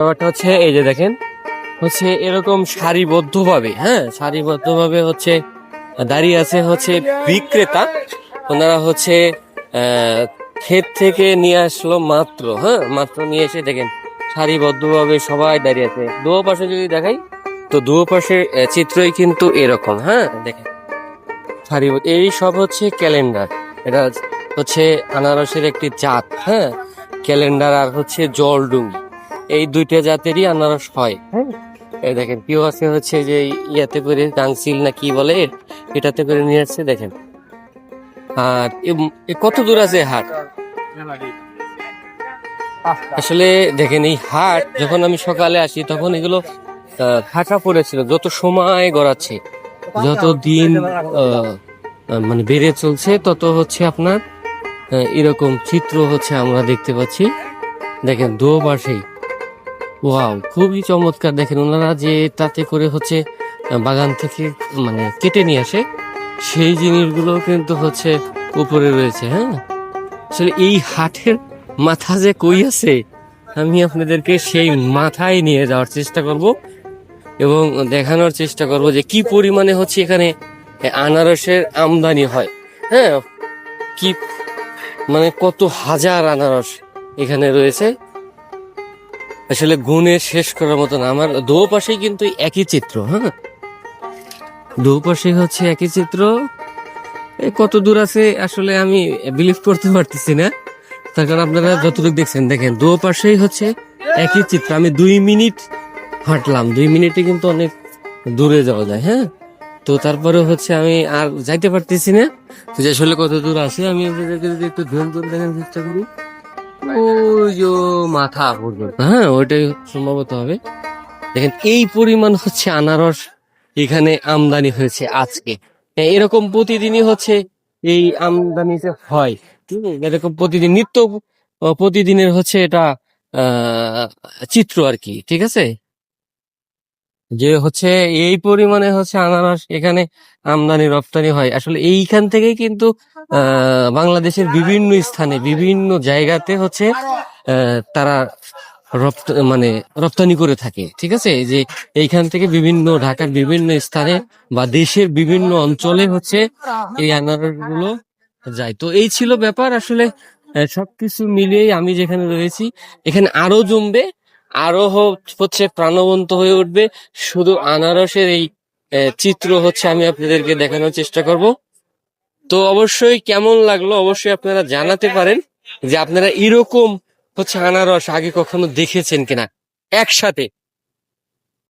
ব্যাপারটা হচ্ছে এই যে দেখেন হচ্ছে এরকম সারিবদ্ধভাবে হচ্ছে দাঁড়িয়ে আছে হচ্ছে বিক্রেতা। ওনারা হচ্ছে ক্ষেত থেকে নিয়ে আসলো মাত্র, মাত্র নিয়ে এসে দেখেন সারিবদ্ধভাবে সবাই দাঁড়িয়ে আছে। দু পাশে যদি দেখাই তো দু পাশের চিত্রই কিন্তু এরকম, দেখেন সারিবদ্ধ। এই সব হচ্ছে ক্যালেন্ডার। এটা হচ্ছে আনারসের একটি জাত, ক্যালেন্ডার আর হচ্ছে জলডুঙ্গি, এই দুইটা জাতেরই আনারস হয়। এই দেখেন কেউ আছে হচ্ছে যে ইয়াতে করে গাংচিল না কি বলে এটাতে করে নিয়ে আসছে দেখেন। আর কত দূর আছে হাট? আসলে দেখেন এই হাট যখন আমি সকালে আসি তখন এগুলো ফাঁকা পড়েছিল। যত সময় গড়াচ্ছে, যত দিন মানে বেড়ে চলছে, তত হচ্ছে আপনার এরকম চিত্র হচ্ছে আমরা দেখতে পাচ্ছি। দেখেন দু পাশেই ওয়াও, খুবই চমৎকার। দেখেন ওনারা যে তাতে করে হচ্ছে বাগান থেকে মানে কেটে নিয়ে আসে সেই জিনিসগুলো কিন্তু হচ্ছে উপরে রয়েছে। আসলে এই হাটের মাথা যে কই আছে, আমি আপনাদেরকে সেই মাথায় নিয়ে যাওয়ার চেষ্টা করব এবং দেখানোর চেষ্টা করব যে কি পরিমাণে হচ্ছে এখানে আনারসের আমদানি হয়। কি মানে কত হাজার আনারস এখানে রয়েছে, আসলে গুণে শেষ করার মতো না। আমার দু পাশেই কিন্তু একই চিত্র, দু পাশে হচ্ছে একই চিত্র। কত দূর আছে আসলে আমি বিলিভ করতে পারতেছি না, তার কারণ আপনারা যতটুকু দেখছেন দেখেন দু পাশেই হচ্ছে একই চিত্র। আমি 2 মিনিট হাঁটলাম, 2 মিনিটে কিন্তু অনেক দূরে যাওয়া যায়। তো তারপরে হচ্ছে আমি আর যাইতে পারতেছি না, তো যে আসলে কত দূর আছে আমি আপনাদেরকে যদি একটু ধরে ধরে দেখার চেষ্টা করি। ওই যে মাথা পর্যন্ত, ওইটাই সম্ভবত হবে। দেখেন এই পরিমাণ হচ্ছে আনারস এখানে আমদানি হয়েছে আজকে। এরকম প্রতিদিনই হচ্ছে এই আমদানি যে হয়, এরকম প্রতিদিন নিত্য প্রতিদিনের হচ্ছে এটা চিত্র আর কি। ঠিক আছে, যে হচ্ছে এই পরিমাণে হচ্ছে আনারস এখানে আমদানি রপ্তানি হয়। আসলে এইখান থেকেই কিন্তু বাংলাদেশের বিভিন্ন স্থানে বিভিন্ন জায়গাতে হচ্ছে তারা মানে রপ্তানি করে থাকে। ঠিক আছে, যে এইখান থেকে বিভিন্ন ঢাকার বিভিন্ন স্থানে বা দেশের বিভিন্ন অঞ্চলে হচ্ছে এই আনারস গুলো যায়। তো এই ছিল ব্যাপার। আসলে সবকিছু মিলিয়ে আমি যেখানে রয়েছি এখানে আরো জমবে, আরো হচ্ছে প্রাণবন্ত হয়ে উঠবে। শুধু আনারসের এই চিত্র হচ্ছে আমি আপনাদেরকে দেখানোর চেষ্টা করব। তো অবশ্যই কেমন লাগলো অবশ্যই আপনারা জানাতে পারেন যে আপনারা এরকম হচ্ছে আনারস আগে কখনো দেখেছেন কিনা একসাথে।